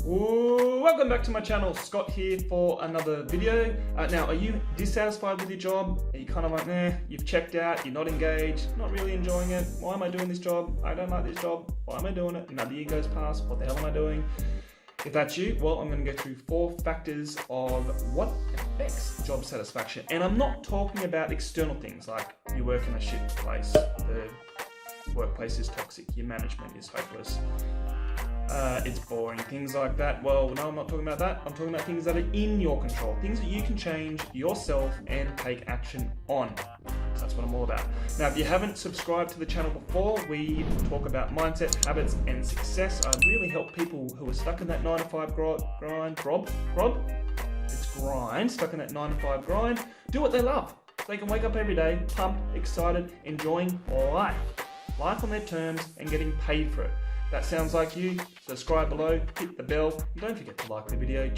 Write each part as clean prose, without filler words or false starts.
Welcome back to my channel. Scott here for another video. Now, are you dissatisfied with your job? Are you kind of like, nah, you've checked out, you're not engaged, not really enjoying it? Why am I doing this job? I don't like this job. Why am I doing it? Another year goes past. What the hell am I doing? If that's you, well, I'm going to go through 4 factors of what affects job satisfaction. And I'm not talking about external things like you work in a shit place, the workplace is toxic, your management is hopeless, it's boring, things like that. Well, no, I'm not talking about that. I'm talking about things that are in your control, things that you can change yourself and take action on. So that's what I'm all about. Now, if you haven't subscribed to the channel before, we talk about mindset, habits, and success. I really help people who are stuck in that 9 to 5 stuck in that 9 to 5 grind, do what they love. So they can wake up every day, pumped, excited, enjoying life on their terms, and getting paid for it. That sounds like you, subscribe below, hit the bell, and don't forget to like the video.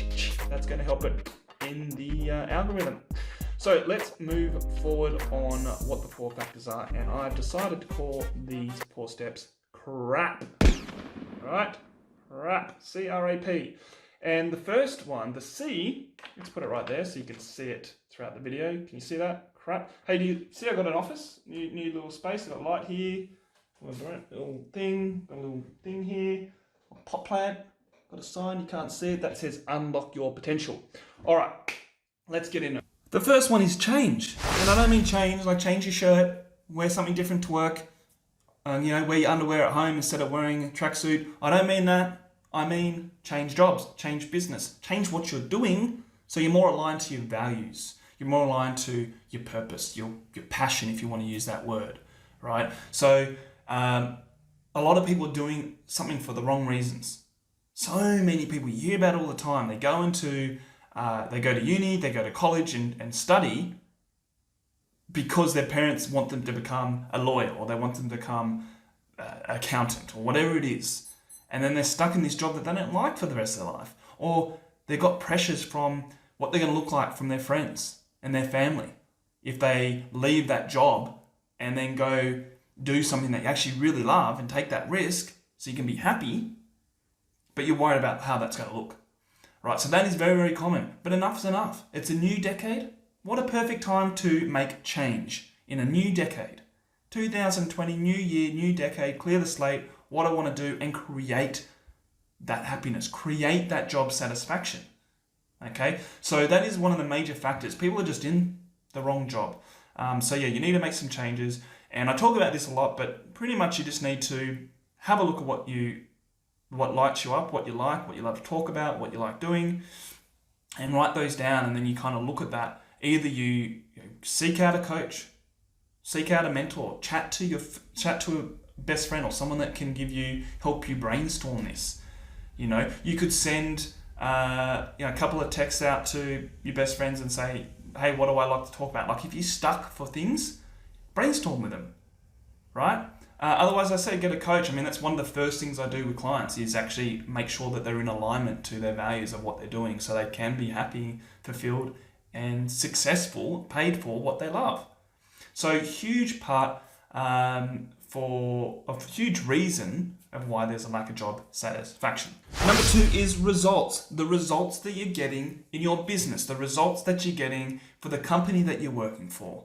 That's going to help it in the algorithm. So let's move forward on what the 4 factors are, and I've decided to call these 4 steps CRAP. Right? CRAP. C-R-A-P. And the first one, the C, let's put it right there so you can see it throughout the video. Can you see that? CRAP. Hey, do you see I've got an office? New little space, I've got a light here. Little thing here, a pot plant, got a sign, you can't see it, that says unlock your potential. All right, let's get into it. The first one is change. And I don't mean change, like change your shirt, wear something different to work, wear your underwear at home instead of wearing a tracksuit. I don't mean that. I mean change jobs, change business, change what you're doing so you're more aligned to your values. You're more aligned to your purpose, your passion, if you want to use that word, right? So, a lot of people are doing something for the wrong reasons. So many people, you hear about it all the time. They go to uni, they go to college and study because their parents want them to become a lawyer, or they want them to become an accountant, or whatever it is. And then they're stuck in this job that they don't like for the rest of their life. Or they've got pressures from what they're going to look like from their friends and their family if they leave that job and then go do something that you actually really love and take that risk so you can be happy, but you're worried about how that's going to look, right? So that is very, very common, but enough's enough. It's a new decade. What a perfect time to make change in a new decade. 2020, new year, new decade, clear the slate, what I want to do, and create that happiness, create that job satisfaction, okay? So that is one of the major factors. People are just in the wrong job. So yeah, you need to make some changes. And I talk about this a lot, but pretty much you just need to have a look at what lights you up, what you like to talk about, what you like doing, and write those down. And then you kind of look at that. Either you seek out a coach, seek out a mentor, chat to a best friend or someone that can help you brainstorm this. You could send a couple of texts out to your best friends and say, hey, what do I like to talk about? Like if you're stuck for things, brainstorm with them, right? Otherwise, I say get a coach. I mean, that's one of the first things I do with clients is actually make sure that they're in alignment to their values of what they're doing so they can be happy, fulfilled, and successful, paid for what they love. So huge part a huge reason of why there's a lack of job satisfaction. Number 2 is results. The results that you're getting in your business, the results that you're getting for the company that you're working for.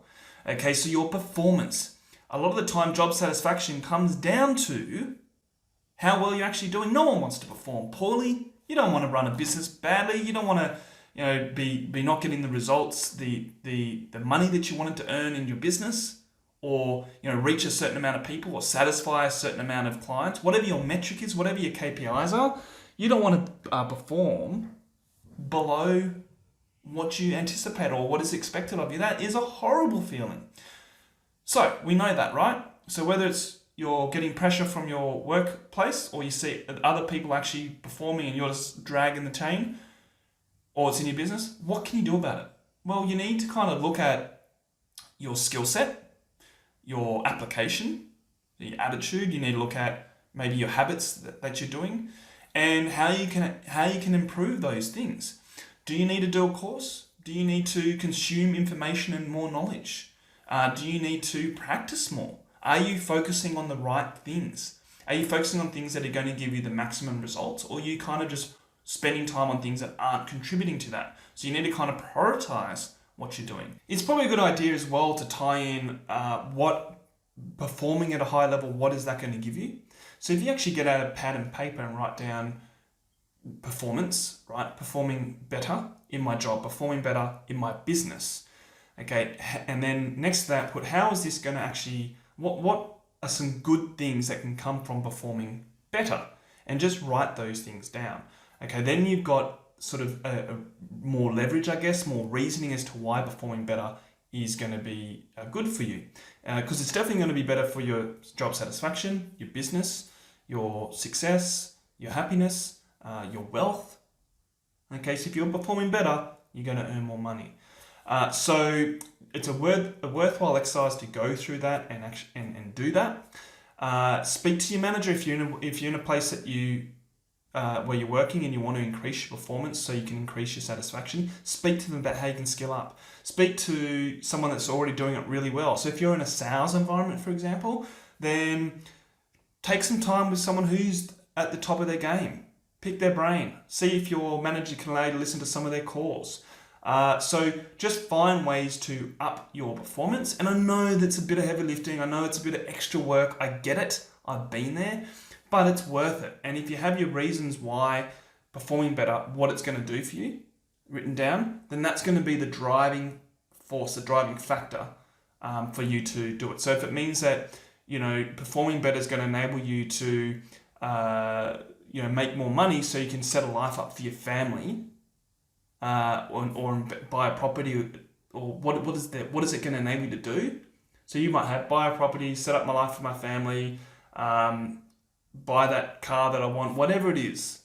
Okay, so your performance. A lot of the time, job satisfaction comes down to how well you're actually doing. No one wants to perform poorly. You don't want to run a business badly. You don't want to, be not getting the results, the money that you wanted to earn in your business, or reach a certain amount of people, or satisfy a certain amount of clients. Whatever your metric is, whatever your KPIs are, you don't want to perform below what you anticipate or what is expected of you. That is a horrible feeling. So we know that, right? So whether it's you're getting pressure from your workplace, or you see other people actually performing and you're just dragging the chain, or it's in your business, what can you do about it? Well, you need to kind of look at your skill set, your application, the attitude. You need to look at maybe your habits that you're doing, and how you can improve those things. Do you need to do a course? Do you need to consume information and more knowledge? Do you need to practice more? Are you focusing on the right things? Are you focusing on things that are going to give you the maximum results, or are you kind of just spending time on things that aren't contributing to that. So you need to kind of prioritize what you're doing. It's probably a good idea as well to tie in what performing at a high level, what is that going to give you? So if you actually get out a pad and paper and write down performance, right? Performing better in my job, performing better in my business. Okay, and then next to that, put how is this going to actually, what are some good things that can come from performing better? And just write those things down. Okay, then you've got sort of a more leverage, I guess, more reasoning as to why performing better is going to be good for you. Because it's definitely going to be better for your job satisfaction, your business, your success, your happiness, your wealth. Okay, so if you're performing better, you're going to earn more money. So it's a worthwhile exercise to go through that and do that. Speak to your manager if you're in a place that where you're working and you want to increase your performance so you can increase your satisfaction. Speak to them about how you can skill up. Speak to someone that's already doing it really well. So if you're in a sales environment, for example, then take some time with someone who's at the top of their game. Pick their brain. See if your manager can allow you to listen to some of their calls. So just find ways to up your performance. And I know that's a bit of heavy lifting. I know it's a bit of extra work. I get it. I've been there. But it's worth it. And if you have your reasons why performing better, what it's going to do for you, written down, then that's going to be the driving force, the driving factor for you to do it. So if it means that, performing better is going to enable you to, make more money so you can set a life up for your family, or buy a property, or what is it going to enable you to do? So you might have buy a property, set up my life for my family, buy that car that I want, whatever it is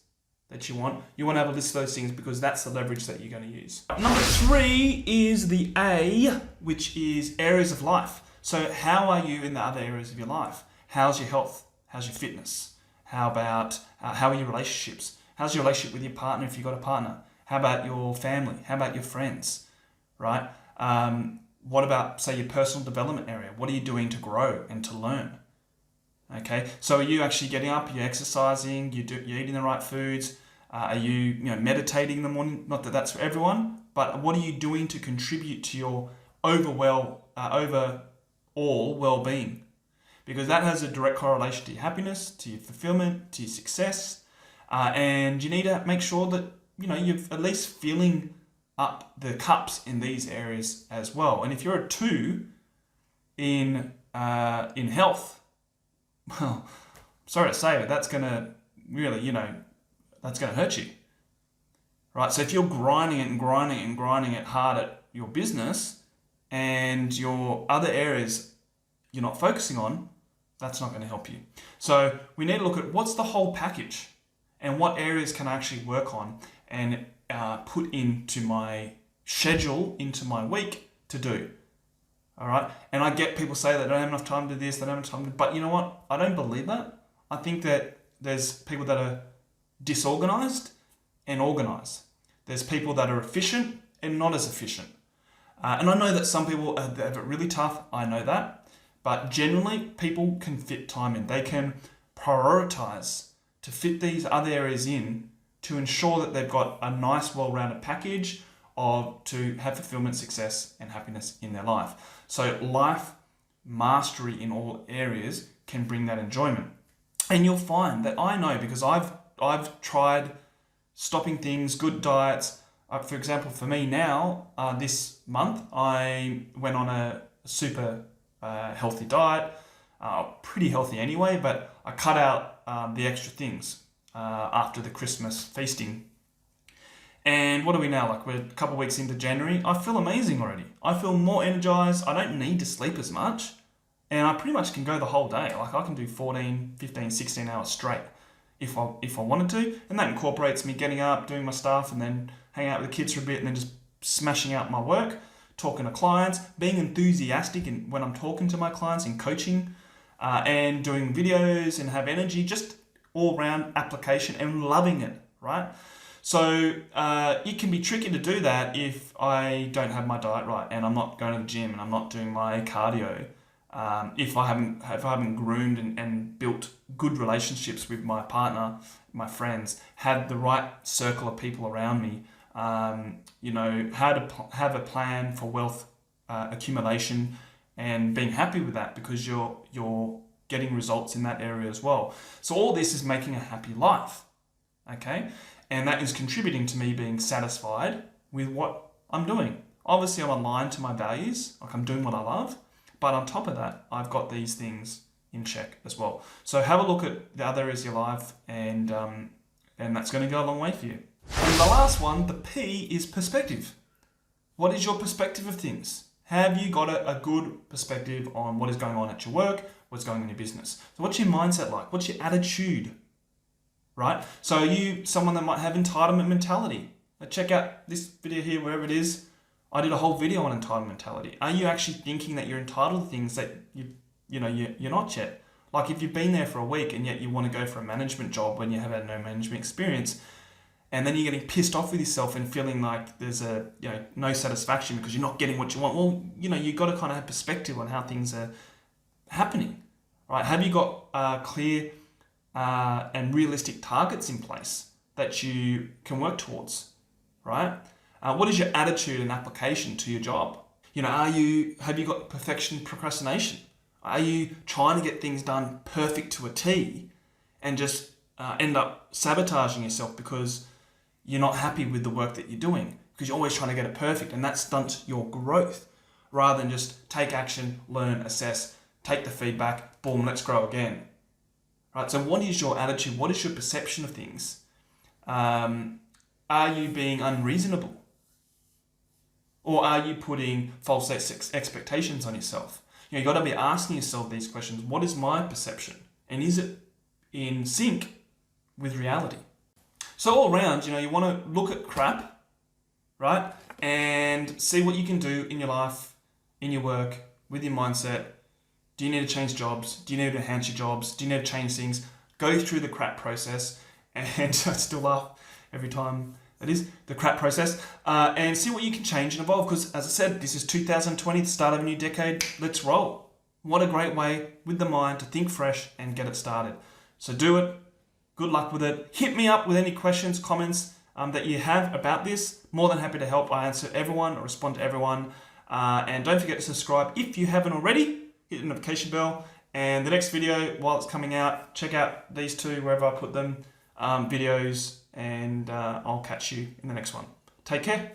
that you want to have a list of those things because that's the leverage that you're going to use. Number 3 is the A, which is areas of life. So how are you in the other areas of your life? How's your health? How's your fitness? How about, how are your relationships? How's your relationship with your partner if you've got a partner? How about your family? How about your friends, right? What about, say, your personal development area? What are you doing to grow and to learn? Okay, so are you actually getting up? Are you exercising? You're eating the right foods? Are you meditating in the morning? Not that that's for everyone, but what are you doing to contribute to your overall well-being? Because that has a direct correlation to your happiness, to your fulfillment, to your success, and you need to make sure that you're at least filling up the cups in these areas as well. And if you're a 2 in health, well, sorry to say, but that's going to really, that's going to hurt you, right? So if you're grinding it hard at your business and your other areas you're not focusing on, that's not going to help you. So we need to look at what's the whole package and what areas can I actually work on and put into my schedule, into my week to do. All right. And I get people say they don't have enough time to do this, they don't have time to, but you know what? I don't believe that. I think that there's people that are disorganized and organized. There's people that are efficient and not as efficient. And I know that some people have it really tough. I know that. But generally, people can fit time in. They can prioritize to fit these other areas in to ensure that they've got a nice, well-rounded package to have fulfillment, success, and happiness in their life. So life mastery in all areas can bring that enjoyment. And you'll find that I know because I've tried stopping things, good diets. For example, for me now, this month, I went on a super healthy diet, pretty healthy anyway, but I cut out the extra things after the Christmas feasting. And what are we now? Like we're a couple of weeks into January. I feel amazing already. I feel more energized. I don't need to sleep as much. And I pretty much can go the whole day. Like I can do 14, 15, 16 hours straight if I wanted to. And that incorporates me getting up, doing my stuff, and then hanging out with the kids for a bit, and then just smashing out my work, talking to clients, being enthusiastic when I'm talking to my clients in coaching, and doing videos and have energy, just all round application and loving it, right? So it can be tricky to do that if I don't have my diet right and I'm not going to the gym and I'm not doing my cardio if I haven't groomed and built good relationships with my partner, my friends, had the right circle of people around me, how to have a plan for wealth accumulation and being happy with that because you're getting results in that area as well. So all this is making a happy life, okay? And that is contributing to me being satisfied with what I'm doing. Obviously, I'm aligned to my values, like I'm doing what I love, but on top of that, I've got these things in check as well. So have a look at the other areas of your life, and that's going to go a long way for you. And the last one, the P, is perspective. What is your perspective of things? Have you got a good perspective on what is going on at your work, what's going on in your business? So what's your mindset like? What's your attitude? Right? So are you someone that might have entitlement mentality? Check out this video here, wherever it is. I did a whole video on entitlement mentality. Are you actually thinking that you're entitled to things that you're not yet? Like if you've been there for a week and yet you want to go for a management job when you have had no management experience, and then you're getting pissed off with yourself and feeling like there's no satisfaction because you're not getting what you want. Well, you've got to kind of have perspective on how things are happening, right? Have you got clear and realistic targets in place that you can work towards, right? What is your attitude and application to your job? Have you got perfection procrastination? Are you trying to get things done perfect to a T and just end up sabotaging yourself because you're not happy with the work that you're doing because you're always trying to get it perfect, and that stunts your growth rather than just take action, learn, assess, take the feedback, boom, let's grow again. Right? So what is your attitude? What is your perception of things? Are you being unreasonable? Or are you putting false expectations on yourself? You've got to be asking yourself these questions. What is my perception? And is it in sync with reality? So all around, you want to look at crap, right? And see what you can do in your life, in your work, with your mindset. Do you need to change jobs? Do you need to enhance your jobs? Do you need to change things? Go through the crap process. And I still laugh every time. That is the crap process, and see what you can change and evolve. Because as I said, this is 2020, the start of a new decade. Let's roll. What a great way with the mind to think fresh and get it started. So do it. Good luck with it. Hit me up with any questions, comments that you have about this. More than happy to help. I answer everyone or respond to everyone. And don't forget to subscribe if you haven't already. Hit the notification bell. And the next video, while it's coming out, check out these two wherever I put them, videos. And I'll catch you in the next one. Take care.